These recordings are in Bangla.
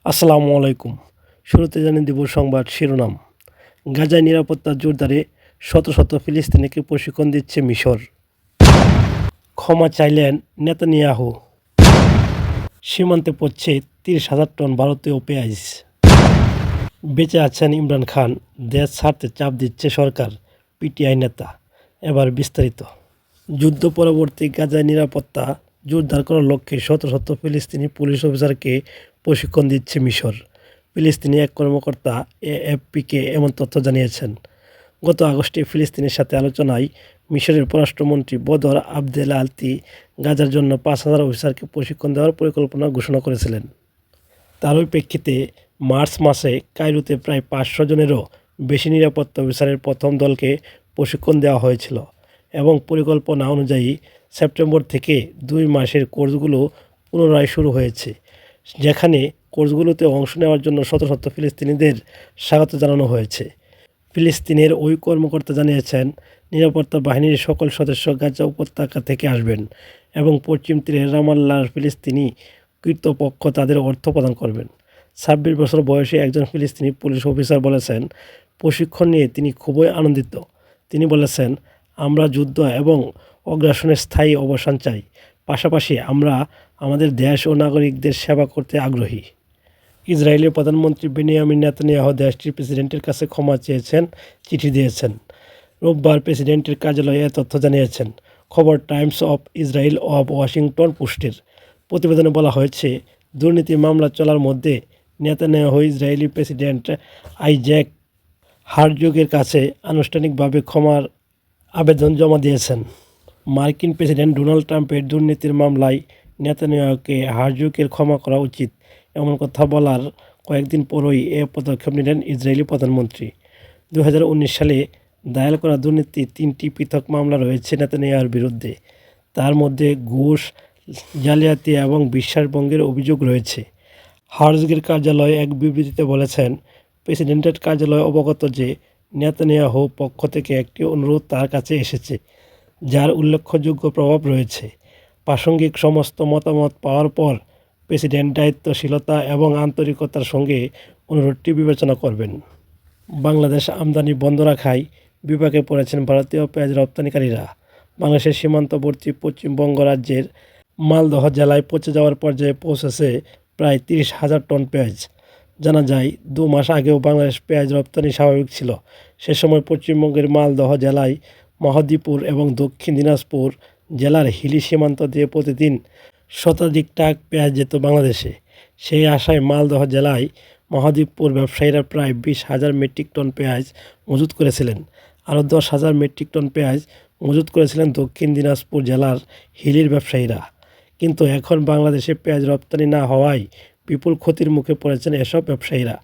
আসসালামু আলাইকুম। শুরুতে জানিয়ে দেব সংবাদ শিরোনাম। গাজায় নিরাপত্তা জোরদারে শত শত ফিলিস্তিনিকে প্রশিক্ষণ দিচ্ছে মিশর। ক্ষমা চাইলেন নেতানিয়াহু। সীমান্তে পড়ছে ৩০,০০০ টন ভারতীয় পেঁয়াজ। বেঁচে আছেন ইমরান খান, দেশ ছাড়তে চাপ দিচ্ছে সরকার, পিটিআই নেতা। এবার বিস্তারিত। যুদ্ধ পরবর্তী গাজায় নিরাপত্তা জোরদার করার লক্ষ্যে শত শত ফিলিস্তিনি পুলিশ অফিসারকে প্রশিক্ষণ দিচ্ছে মিশর। ফিলিস্তিনি এক কর্মকর্তা এএফপিকে এমন তথ্য জানিয়েছেন। গত আগস্টে ফিলিস্তিনের সাথে আলোচনায় মিশরের পররাষ্ট্রমন্ত্রী বদর আবদেলাতি গাজার জন্য ৫,০০০ অফিসারকে প্রশিক্ষণ দেওয়ার পরিকল্পনা ঘোষণা করেছিলেন। তারই প্রেক্ষিতে মার্চ মাসে কায়রোতে প্রায় ৫০০ জনেরও বেশি নিরাপত্তা অফিসারের প্রথম দলকে প্রশিক্ষণ দেওয়া হয়েছিল এবং পরিকল্পনা অনুযায়ী সেপ্টেম্বর থেকে ২ মাসের কোর্সগুলো পুনরায় শুরু হয়েছে, যেখানে কোর্সগুলোতে অংশ নেওয়ার জন্য শত শত ফিলিস্তিনিদের স্বাগত জানানো হয়েছে। ফিলিস্তিনের ওই কর্মকর্তা জানিয়েছেন, নিরাপত্তা বাহিনীর সকল সদস্য গাজা উপত্যকা থেকে আসবেন এবং পশ্চিম তীরের রামাল্লার ফিলিস্তিনি কর্তৃপক্ষ তাদের অর্থ প্রদান করবেন। ২৬ বছর বয়সী একজন ফিলিস্তিনি পুলিশ অফিসার বলেছেন, প্রশিক্ষণ নিয়ে তিনি খুবই আনন্দিত। তিনি বলেছেন, আমরা যুদ্ধ এবং আগ্রাসনের স্থায়ী অবসান চাই, পাশাপাশি আমরা আমাদের দেশ ও নাগরিকদের সেবা করতে আগ্রহী। ইসরায়েলের প্রধানমন্ত্রী বেনিয়ামিন নেতানিয়াহু দেশটির প্রেসিডেন্টের কাছে ক্ষমা চেয়েছেন, চিঠি দিয়েছেন। রোববার প্রেসিডেন্টের কার্যালয়ে এ তথ্য জানিয়েছেন খবর Times of Israel of Washington পোস্টের প্রতিবেদনে বলা হয়েছে। দুর্নীতি মামলা চলার মধ্যে নেতানিয়াহু ইসরায়েলি প্রেসিডেন্ট আইজ্যাক হারজোগের কাছে আনুষ্ঠানিকভাবে ক্ষমার আবেদন জমা দিয়েছেন। মার্কিন প্রেসিডেন্ট ডোনাল্ড ট্রাম্পের দুর্নীতির মামলায় নেতানিয়াহুকে হারজোগের ক্ষমা করা উচিত এমন কথা বলার কয়েকদিন পরই এ পদক্ষেপ নিলেন ইসরায়েলি প্রধানমন্ত্রী। ২০১৯ সালে দায়ের করা দুর্নীতির ৩টি পৃথক মামলা রয়েছে নেতানিয়াহুর বিরুদ্ধে। তার মধ্যে ঘুষ, জালিয়াতি এবং বিশ্বাসভঙ্গের অভিযোগ রয়েছে। হারজোগের কার্যালয় এক বিবৃতিতে বলেছেন, প্রেসিডেন্টের কার্যালয় অবগত যে নেতানিয়াহু পক্ষ থেকে একটি অনুরোধ তার কাছে এসেছে, যার উল্লেখযোগ্য প্রভাব রয়েছে। প্রাসঙ্গিক সমস্ত মতামত পাওয়ার পর প্রেসিডেন্ট দায়িত্বশীলতা এবং আন্তরিকতার সঙ্গে অনুরোধটি বিবেচনা করবেন। বাংলাদেশ আমদানি বন্ধ রাখায় বিপাকে পড়েছেন ভারতীয় পেঁয়াজ রপ্তানিকারীরা। বাংলাদেশের সীমান্তবর্তী পশ্চিমবঙ্গ রাজ্যের মালদহ জেলায় পচে যাওয়ার পর্যায়ে পৌঁছেছে প্রায় ৩০,০০০ টন পেঁয়াজ। জানা যায়, ২ মাস আগেও বাংলাদেশ পেঁয়াজ রপ্তানি স্বাভাবিক ছিল। সে সময় পশ্চিমবঙ্গের মালদহ জেলায় মহদীপুর এবং দক্ষিণ দিনাজপুর জেলার হিলি সীমান্ত দিয়ে প্রতিদিন শতাধিক ট্রাক পেঁয়াজ যেত বাংলাদেশে। সেই আশায় মালদহ জেলায় মহদীপুর ব্যবসায়ীরা প্রায় ২০,০০০ মেট্রিক টন পেঁয়াজ মজুত করেছিলেন। আরও ১০,০০০ মেট্রিক টন পেঁয়াজ মজুত করেছিলেন দক্ষিণ দিনাজপুর জেলার হিলির ব্যবসায়ীরা। কিন্তু এখন বাংলাদেশে পেঁয়াজ রপ্তানি না হওয়ায় বিপুল ক্ষতির মুখে পড়েছেন এসব ব্যবসায়ীরা।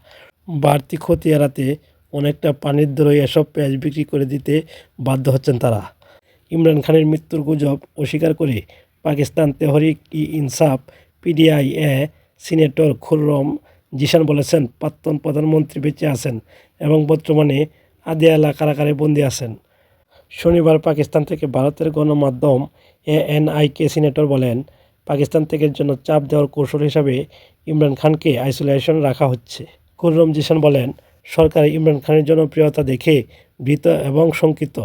বাড়তি ক্ষতি এড়াতে অনেকটা পানির দরেই এসব পেঁয়াজ বিক্রি করে দিতে বাধ্য হচ্ছেন তারা। ইমরান খানের মৃত্যুর গুজব অস্বীকার করে পাকিস্তান তেহরিক-ই-ইনসাফ পিটিআই সিনেটর খুররম জিশান বলেছেন, প্রাক্তন প্রধানমন্ত্রী বেঁচে আছেন এবং বর্তমানে আদিয়ালা কারাগারে বন্দী আছেন। শনিবার পাকিস্তান থেকে ভারতের গণমাধ্যম এএনআইকে সিনেটর বলেন, পাকিস্তান থেকে জন্য চাপ দেওয়ার কৌশল হিসাবে ইমরান খানকে আইসোলেশনে রাখা হচ্ছে। খুররম জিশান বলেন, সরকার ইমরান খানের জনপ্রিয়তা দেখে ভীত এবং শঙ্কিত।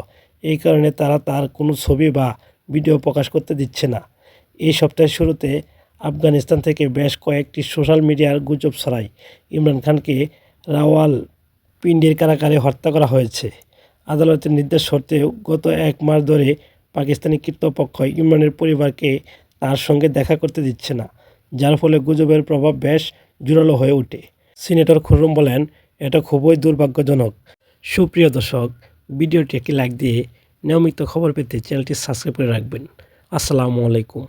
এই কারণে তারা তার কোনো ছবি বা ভিডিও প্রকাশ করতে দিচ্ছে না। এই সপ্তাহের শুরুতে আফগানিস্তান থেকে বেশ কয়েকটি সোশ্যাল মিডিয়ার গুজব ছড়ায় ইমরান খানকে রাওয়ালপিন্ডির কারাগারে হত্যা করা হয়েছে। আদালতের নির্দেশ সত্ত্বেও গত ১ মাস ধরে পাকিস্তানি কর্তৃপক্ষ ইমরানের পরিবারকে তার সঙ্গে দেখা করতে দিচ্ছে না, যার ফলে গুজবের প্রভাব বেশ জোরালো হয়ে ওঠে। সিনেটর খুররম বলেন, এটা খুবই দুর্ভাগ্যজনক। সুপ্রিয় দর্শক, ভিডিওটি একটি লাইক দিয়ে নিয়মিত খবর পেতে চ্যানেলটি সাবস্ক্রাইব করে রাখবেন। আসসালামু আলাইকুম।